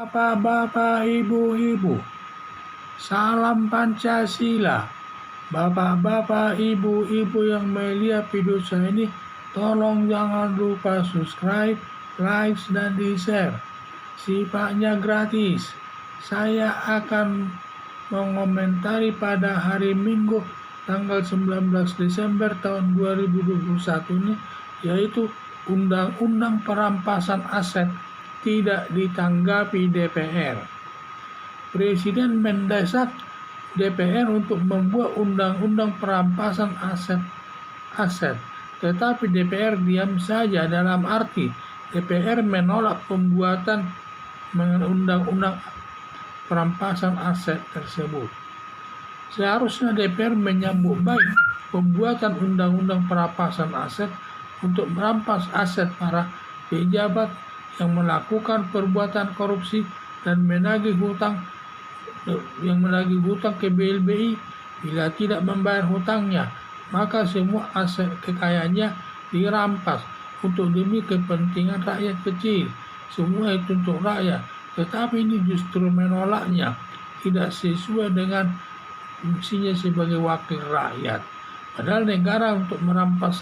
Bapak-bapak, ibu-ibu, salam Pancasila. Bapak-bapak, ibu-ibu yang melihat video saya ini, tolong jangan lupa subscribe, like, dan di-share. Sifatnya gratis. Saya akan mengomentari pada hari Minggu tanggal 19 Desember tahun 2021 ini, yaitu Undang-Undang Perampasan Aset tidak ditanggapi DPR. Presiden mendesak DPR untuk membuat undang-undang perampasan aset, tetapi DPR diam saja. Dalam arti DPR menolak pembuatan undang-undang perampasan aset tersebut. Seharusnya DPR menyambut baik pembuatan undang-undang perampasan aset untuk merampas aset para pejabat yang melakukan perbuatan korupsi dan menagih hutang ke BLBI. Bila tidak membayar hutangnya, maka semua aset kekayaannya dirampas untuk demi kepentingan rakyat kecil. Semua itu untuk rakyat, tetapi ini justru menolaknya, tidak sesuai dengan fungsinya sebagai wakil rakyat. Padahal negara untuk merampas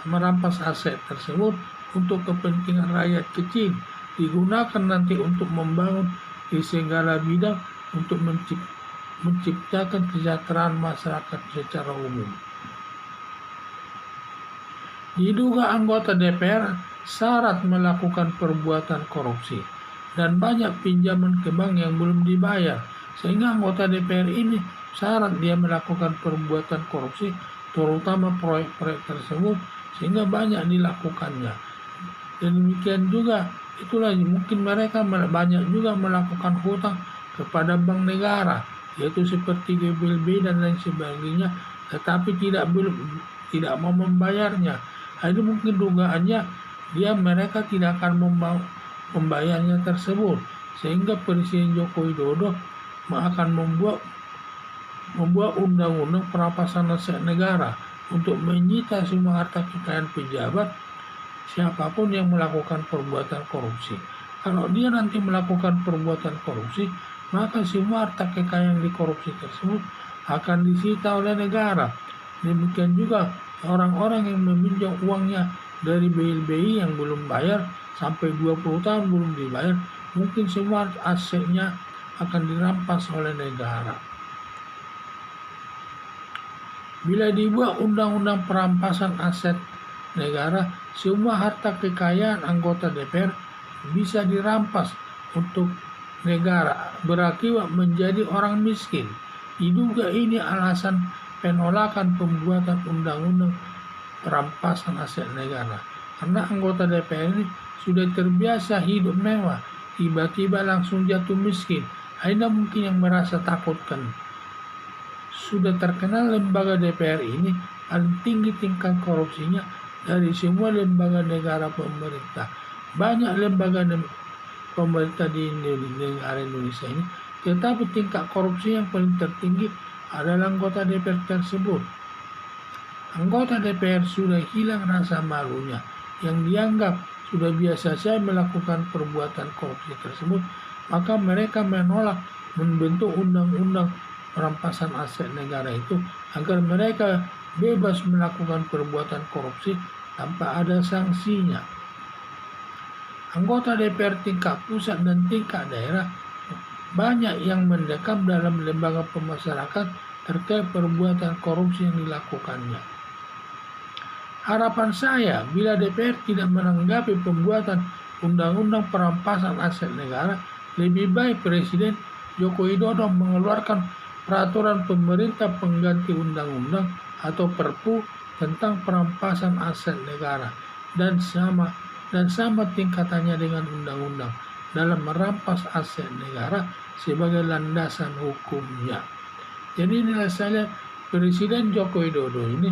merampas aset tersebut untuk kepentingan rakyat kecil, digunakan nanti untuk membangun di segala bidang untuk menciptakan kesejahteraan masyarakat secara umum. Diduga anggota DPR syarat melakukan perbuatan korupsi dan banyak pinjaman ke bank yang belum dibayar, sehingga anggota DPR ini syarat dia melakukan perbuatan korupsi, terutama proyek-proyek tersebut, sehingga banyak dilakukannya. Dan demikian juga, itulah mungkin mereka banyak juga melakukan hutang kepada bank negara, yaitu seperti BLB dan lain sebagainya, tetapi tidak mau membayarnya. Itu mungkin dugaannya mereka tidak akan membayarnya tersebut, sehingga Presiden Joko Widodo akan membuat undang-undang perampasan aset negara untuk menyita semua harta kekayaan pejabat siapapun yang melakukan perbuatan korupsi. Kalau dia nanti melakukan perbuatan korupsi, maka semua harta kekayaan dikorupsi tersebut akan disita oleh negara. Demikian juga orang-orang yang meminjam uangnya dari BLBI yang belum bayar sampai 20 tahun belum dibayar, mungkin semua asetnya akan dirampas oleh negara. Bila dibuat undang-undang perampasan aset negara, semua harta kekayaan anggota DPR bisa dirampas untuk negara, berakibat menjadi orang miskin. Diduga ini alasan penolakan pembuatan undang-undang perampasan aset negara, karena anggota DPR ini sudah terbiasa hidup mewah, tiba-tiba langsung jatuh miskin. Ada mungkin yang merasa takutkan. Sudah terkenal lembaga DPR ini paling tinggi tingkat korupsinya dari semua lembaga negara pemerintah. Banyak lembaga pemerintah di negara Indonesia ini, tetapi tingkat korupsi yang paling tertinggi adalah anggota DPR tersebut. Anggota DPR sudah hilang rasa malunya, yang dianggap sudah biasa saja melakukan perbuatan korupsi tersebut, maka mereka menolak membentuk undang-undang perampasan aset negara itu agar mereka bebas melakukan perbuatan korupsi tanpa ada sanksinya. Anggota DPR tingkat pusat dan tingkat daerah banyak yang mendekam dalam lembaga pemasyarakat terkait perbuatan korupsi yang dilakukannya. Harapan saya, bila DPR tidak menanggapi pembuatan undang-undang perampasan aset negara, lebih baik Presiden Joko Widodo mengeluarkan peraturan pemerintah pengganti undang-undang atau Perpu tentang perampasan aset negara dan sama tingkatannya dengan undang-undang dalam merampas aset negara sebagai landasan hukumnya. Jadi inilah saya, Presiden Joko Widodo ini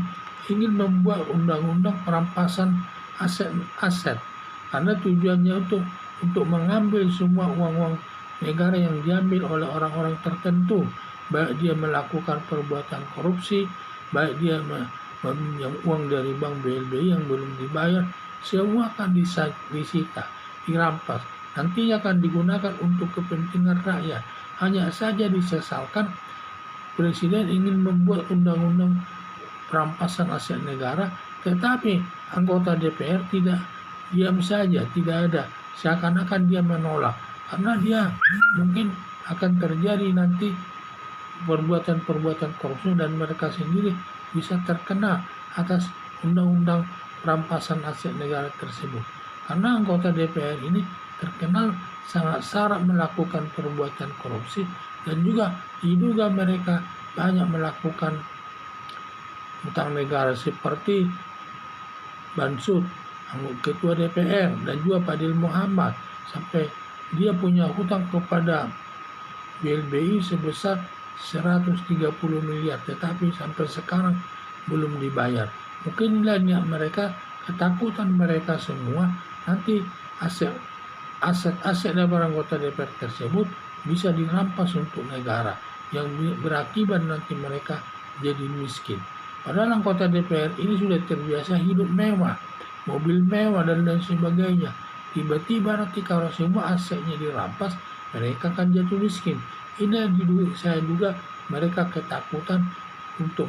ingin membuat undang-undang perampasan aset karena tujuannya untuk mengambil semua uang-uang negara yang diambil oleh orang-orang tertentu, baik dia melakukan perbuatan korupsi, baik dia meminjam uang dari bank BLBI yang belum dibayar, semua akan disita, dirampas. nantinya akan digunakan untuk kepentingan rakyat. Hanya saja disesalkan Presiden ingin membuat undang-undang perampasan aset negara, tetapi anggota DPR tidak diam saja, tidak ada. Seakan-akan dia menolak, karena dia mungkin akan terjadi nanti perbuatan-perbuatan korupsi dan mereka sendiri bisa terkena atas undang-undang perampasan aset negara tersebut. Karena anggota DPR ini terkenal sangat syarat melakukan perbuatan korupsi dan juga diduga mereka banyak melakukan utang negara seperti Bansud, Ketua DPR, dan juga Fadil Muhammad, sampai dia punya hutang kepada BLBI sebesar 130 miliar, tetapi sampai sekarang belum dibayar. Mungkin inilah niat mereka, ketakutan mereka semua, nanti aset-aset dari anggota DPR tersebut bisa dirampas untuk negara, yang berakibat nanti mereka jadi miskin. Padahal anggota DPR ini sudah terbiasa hidup mewah, mobil mewah dan lain sebagainya. Tiba-tiba nanti kalau semua asetnya dirampas, mereka akan jatuh miskin. Ini yang saya duga mereka ketakutan untuk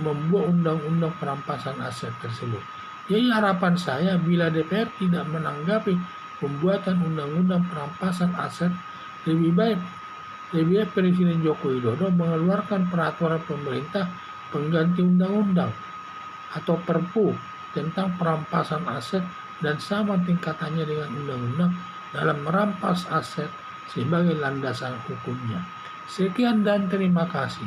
membuat undang-undang perampasan aset tersebut. Jadi harapan saya bila DPR tidak menanggapi pembuatan undang-undang perampasan aset, lebih baik Presiden Joko Widodo mengeluarkan peraturan pemerintah pengganti undang-undang atau Perpu tentang perampasan aset dan sama tingkatannya dengan undang-undang dalam merampas aset sebagai landasan hukumnya. Sekian dan terima kasih.